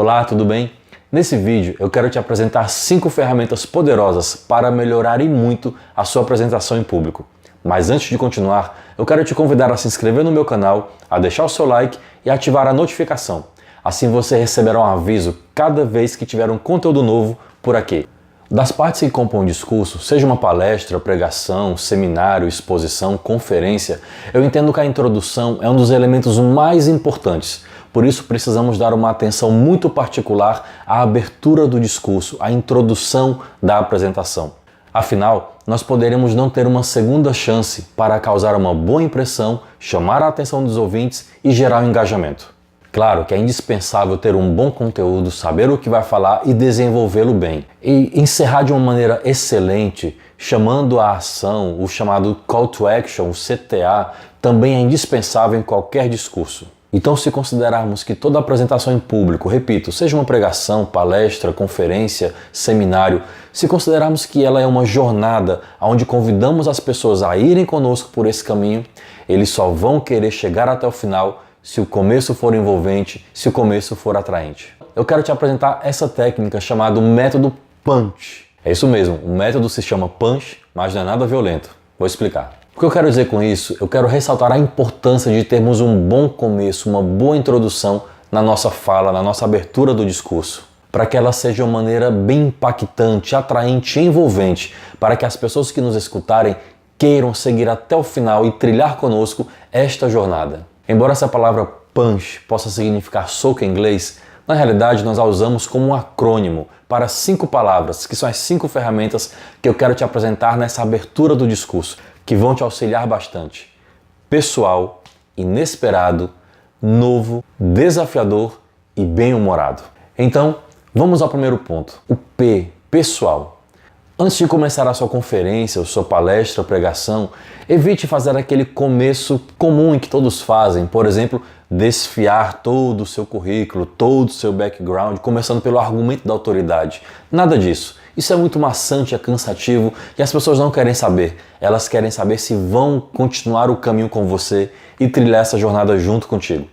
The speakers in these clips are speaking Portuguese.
Olá, tudo bem? Nesse vídeo eu quero te apresentar 5 ferramentas poderosas para melhorar e muito a sua apresentação em público. Mas antes de continuar, eu quero te convidar a se inscrever no meu canal, a deixar o seu like e ativar a notificação. Assim você receberá um aviso cada vez que tiver um conteúdo novo por aqui. Das partes que compõem o discurso, seja uma palestra, pregação, seminário, exposição, conferência, eu entendo que a introdução é um dos elementos mais importantes. Por isso precisamos dar uma atenção muito particular à abertura do discurso, à introdução da apresentação. Afinal, nós poderemos não ter uma segunda chance para causar uma boa impressão, chamar a atenção dos ouvintes e gerar um engajamento. Claro que é indispensável ter um bom conteúdo, saber o que vai falar e desenvolvê-lo bem. E encerrar de uma maneira excelente, chamando a ação, o chamado Call to Action, o CTA, também é indispensável em qualquer discurso. Então, se considerarmos que toda apresentação em público, repito, seja uma pregação, palestra, conferência, seminário, se considerarmos que ela é uma jornada onde convidamos as pessoas a irem conosco por esse caminho, eles só vão querer chegar até o final se o começo for envolvente, se o começo for atraente. Eu quero te apresentar essa técnica chamada método Punch. É isso mesmo, o método se chama Punch, mas não é nada violento. Vou explicar. O que eu quero dizer com isso? Eu quero ressaltar a importância de termos um bom começo, uma boa introdução na nossa fala, na nossa abertura do discurso, para que ela seja uma maneira bem impactante, atraente e envolvente, para que as pessoas que nos escutarem queiram seguir até o final e trilhar conosco esta jornada. Embora essa palavra punch possa significar soco em inglês, na realidade nós a usamos como um acrônimo para 5 palavras, que são as 5 ferramentas que eu quero te apresentar nessa abertura do discurso, que vão te auxiliar bastante. Pessoal, inesperado, novo, desafiador e bem-humorado. Então, vamos ao primeiro ponto, o P, pessoal. Antes de começar a sua conferência, ou sua palestra ou pregação, evite fazer aquele começo comum que todos fazem, por exemplo, desfiar todo o seu currículo, todo o seu background, começando pelo argumento da autoridade. Nada disso. Isso é muito maçante, é cansativo e as pessoas não querem saber. Elas querem saber se vão continuar o caminho com você e trilhar essa jornada junto contigo.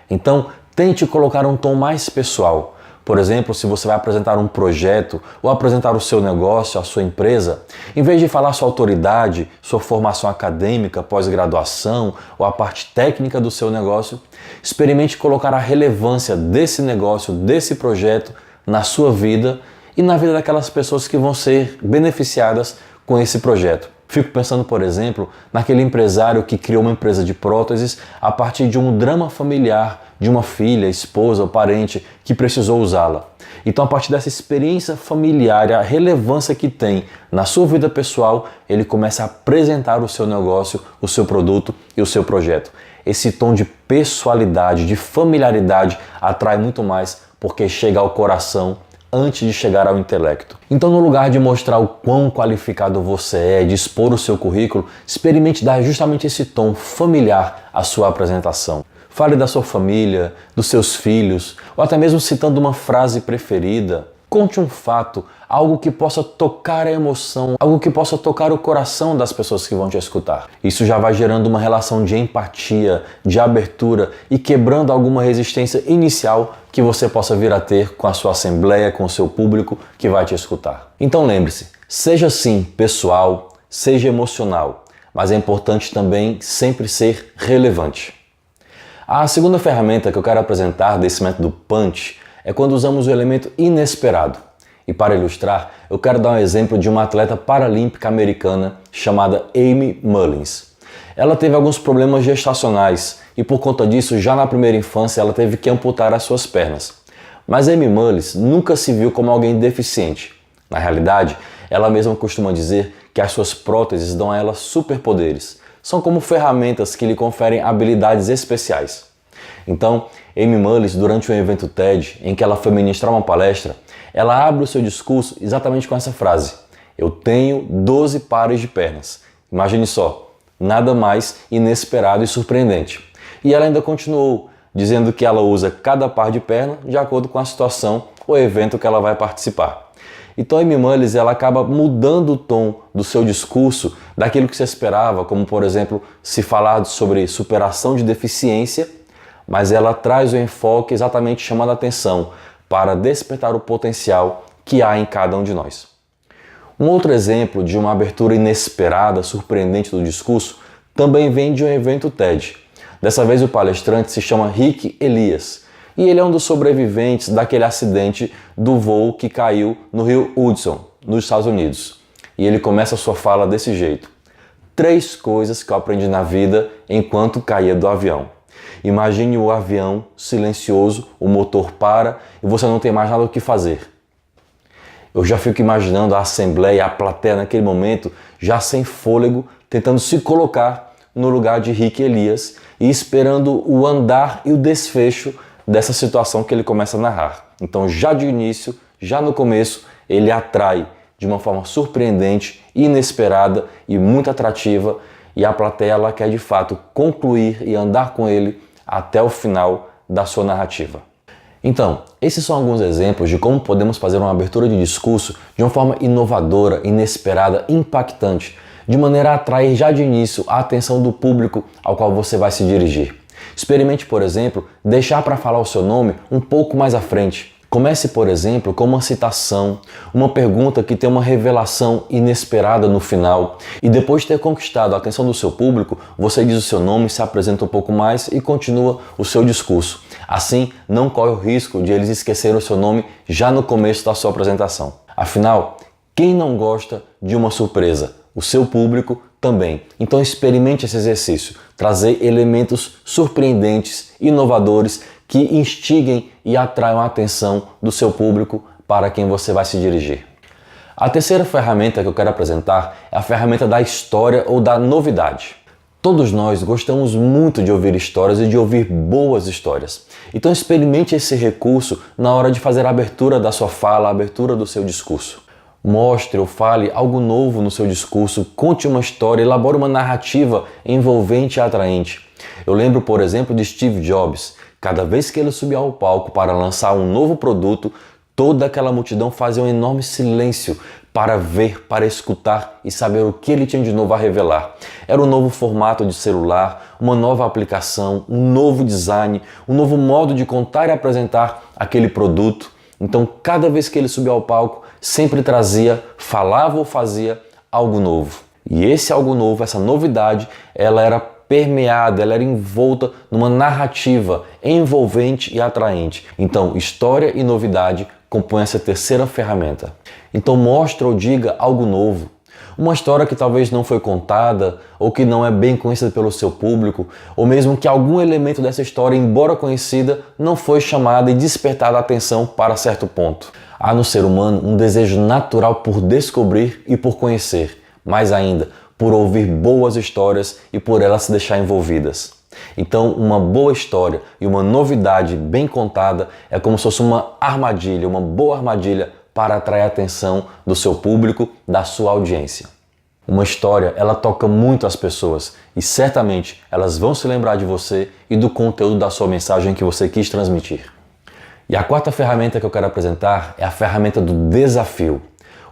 Então, tente colocar um tom mais pessoal. Por exemplo, se você vai apresentar um projeto ou apresentar o seu negócio, a sua empresa, em vez de falar sua autoridade, sua formação acadêmica, pós-graduação ou a parte técnica do seu negócio, experimente colocar a relevância desse negócio, desse projeto na sua vida e na vida daquelas pessoas que vão ser beneficiadas com esse projeto. Fico pensando, por exemplo, naquele empresário que criou uma empresa de próteses a partir de um drama familiar de uma filha, esposa ou parente que precisou usá-la. Então, a partir dessa experiência familiar, a relevância que tem na sua vida pessoal, ele começa a apresentar o seu negócio, o seu produto e o seu projeto. Esse tom de pessoalidade, de familiaridade, atrai muito mais porque chega ao coração antes de chegar ao intelecto. Então, no lugar de mostrar o quão qualificado você é, de expor o seu currículo, experimente dar justamente esse tom familiar à sua apresentação. Fale da sua família, dos seus filhos, ou até mesmo citando uma frase preferida. Conte um fato, algo que possa tocar a emoção, algo que possa tocar o coração das pessoas que vão te escutar. Isso já vai gerando uma relação de empatia, de abertura e quebrando alguma resistência inicial que você possa vir a ter com a sua assembleia, com o seu público que vai te escutar. Então lembre-se, seja sim pessoal, seja emocional, mas é importante também sempre ser relevante. A segunda ferramenta que eu quero apresentar desse método Punch é quando usamos o elemento inesperado. E para ilustrar, eu quero dar um exemplo de uma atleta paralímpica americana chamada Amy Mullins. Ela teve alguns problemas gestacionais e por conta disso, já na primeira infância, ela teve que amputar as suas pernas. Mas Amy Mullins nunca se viu como alguém deficiente. Na realidade, ela mesma costuma dizer que as suas próteses dão a ela superpoderes. São como ferramentas que lhe conferem habilidades especiais. Então, Amy Mullins, durante um evento TED, em que ela foi ministrar uma palestra, ela abre o seu discurso exatamente com essa frase: "Eu tenho 12 pares de pernas". Imagine só, nada mais inesperado e surpreendente. E ela ainda continuou, dizendo que ela usa cada par de perna de acordo com a situação ou evento que ela vai participar. Então, Amy Mullins, ela acaba mudando o tom do seu discurso daquilo que se esperava, como, por exemplo, se falar sobre superação de deficiência, mas ela traz o enfoque exatamente chamando a atenção para despertar o potencial que há em cada um de nós. Um outro exemplo de uma abertura inesperada, surpreendente do discurso, também vem de um evento TED. Dessa vez o palestrante se chama Rick Elias e ele é um dos sobreviventes daquele acidente do voo que caiu no rio Hudson, nos Estados Unidos. E ele começa a sua fala desse jeito: 3 coisas que eu aprendi na vida enquanto caía do avião. Imagine o avião silencioso, o motor para e você não tem mais nada o que fazer. Eu já fico imaginando a assembleia, a plateia naquele momento, já sem fôlego, tentando se colocar no lugar de Rick Elias e esperando o andar e o desfecho dessa situação que ele começa a narrar. Então, já de início, já no começo, ele atrai de uma forma surpreendente, inesperada e muito atrativa, e a plateia ela quer de fato concluir e andar com ele até o final da sua narrativa. Então, esses são alguns exemplos de como podemos fazer uma abertura de discurso de uma forma inovadora, inesperada, impactante, de maneira a atrair já de início a atenção do público ao qual você vai se dirigir. Experimente, por exemplo, deixar para falar o seu nome um pouco mais à frente. Comece, por exemplo, com uma citação, uma pergunta que tem uma revelação inesperada no final, e depois de ter conquistado a atenção do seu público, você diz o seu nome, se apresenta um pouco mais e continua o seu discurso. Assim, não corre o risco de eles esquecerem o seu nome já no começo da sua apresentação. Afinal, quem não gosta de uma surpresa? O seu público também. Então experimente esse exercício, trazer elementos surpreendentes, inovadores, que instiguem e atraiam a atenção do seu público para quem você vai se dirigir. A terceira ferramenta que eu quero apresentar é a ferramenta da história ou da novidade. Todos nós gostamos muito de ouvir histórias e de ouvir boas histórias. Então experimente esse recurso na hora de fazer a abertura da sua fala, a abertura do seu discurso. Mostre ou fale algo novo no seu discurso, conte uma história, elabore uma narrativa envolvente e atraente. Eu lembro, por exemplo, de Steve Jobs. Cada vez que ele subia ao palco para lançar um novo produto, toda aquela multidão fazia um enorme silêncio para ver, para escutar e saber o que ele tinha de novo a revelar. Era um novo formato de celular, uma nova aplicação, um novo design, um novo modo de contar e apresentar aquele produto. Então, cada vez que ele subia ao palco, sempre trazia, falava ou fazia algo novo. E esse algo novo, essa novidade, ela era permeada, ela era envolta numa narrativa envolvente e atraente. Então, história e novidade compõem essa terceira ferramenta. Então, mostre ou diga algo novo. Uma história que talvez não foi contada, ou que não é bem conhecida pelo seu público, ou mesmo que algum elemento dessa história, embora conhecida, não foi chamada e despertada a atenção para certo ponto. Há no ser humano um desejo natural por descobrir e por conhecer, mais ainda, por ouvir boas histórias e por elas se deixar envolvidas. Então, uma boa história e uma novidade bem contada é como se fosse uma armadilha, uma boa armadilha para atrair a atenção do seu público, da sua audiência. Uma história, ela toca muito as pessoas e certamente elas vão se lembrar de você e do conteúdo da sua mensagem que você quis transmitir. E a quarta ferramenta que eu quero apresentar é a ferramenta do desafio.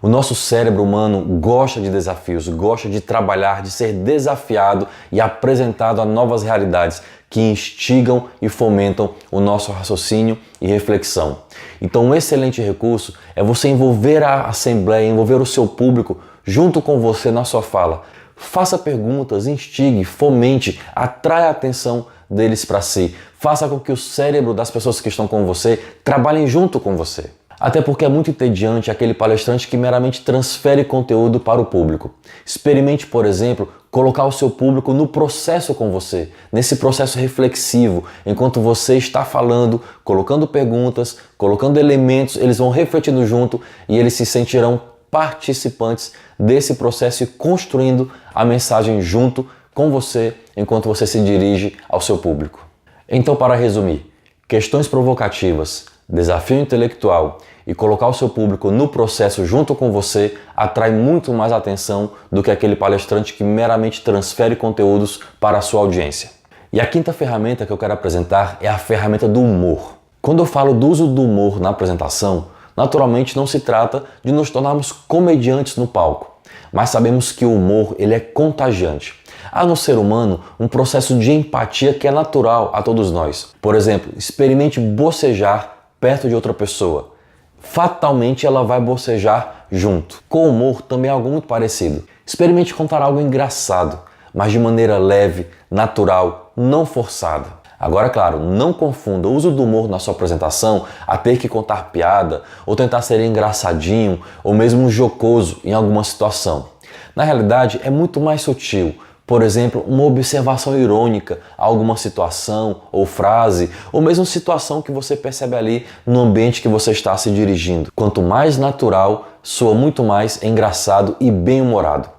O nosso cérebro humano gosta de desafios, gosta de trabalhar, de ser desafiado e apresentado a novas realidades que instigam e fomentam o nosso raciocínio e reflexão. Então, um excelente recurso é você envolver a assembleia, envolver o seu público junto com você na sua fala. Faça perguntas, instigue, fomente, atraia a atenção deles para si. Faça com que o cérebro das pessoas que estão com você trabalhem junto com você. Até porque é muito entediante aquele palestrante que meramente transfere conteúdo para o público. Experimente, por exemplo, colocar o seu público no processo com você, nesse processo reflexivo, enquanto você está falando, colocando perguntas, colocando elementos, eles vão refletindo junto e eles se sentirão participantes desse processo e construindo a mensagem junto com você, enquanto você se dirige ao seu público. Então, para resumir, questões provocativas, desafio intelectual e colocar o seu público no processo junto com você atrai muito mais atenção do que aquele palestrante que meramente transfere conteúdos para a sua audiência. E a quinta ferramenta que eu quero apresentar é a ferramenta do humor. Quando eu falo do uso do humor na apresentação, naturalmente não se trata de nos tornarmos comediantes no palco, mas sabemos que o humor ele é contagiante. Há no ser humano um processo de empatia que é natural a todos nós. Por exemplo, experimente bocejar perto de outra pessoa, fatalmente ela vai bocejar junto. Com o humor também é algo muito parecido. Experimente contar algo engraçado, mas de maneira leve, natural, não forçada. Agora, claro, não confunda o uso do humor na sua apresentação a ter que contar piada ou tentar ser engraçadinho ou mesmo jocoso em alguma situação. Na realidade, é muito mais sutil. Por exemplo, uma observação irônica a alguma situação ou frase, ou mesmo situação que você percebe ali no ambiente que você está se dirigindo. Quanto mais natural, soa muito mais engraçado e bem-humorado.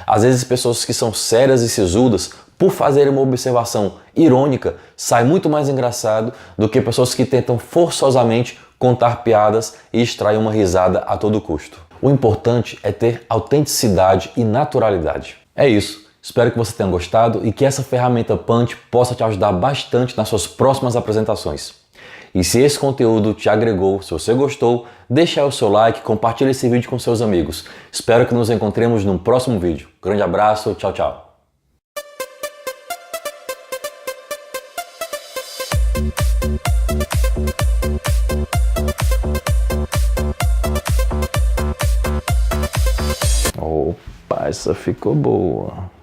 Às vezes, pessoas que são sérias e sisudas, por fazerem uma observação irônica, sai muito mais engraçado do que pessoas que tentam forçosamente contar piadas e extrair uma risada a todo custo. O importante é ter autenticidade e naturalidade. É isso. Espero que você tenha gostado e que essa ferramenta Punch possa te ajudar bastante nas suas próximas apresentações. E se esse conteúdo te agregou, se você gostou, deixa aí o seu like, compartilhe esse vídeo com seus amigos. Espero que nos encontremos no próximo vídeo. Grande abraço, tchau, tchau. Opa, essa ficou boa.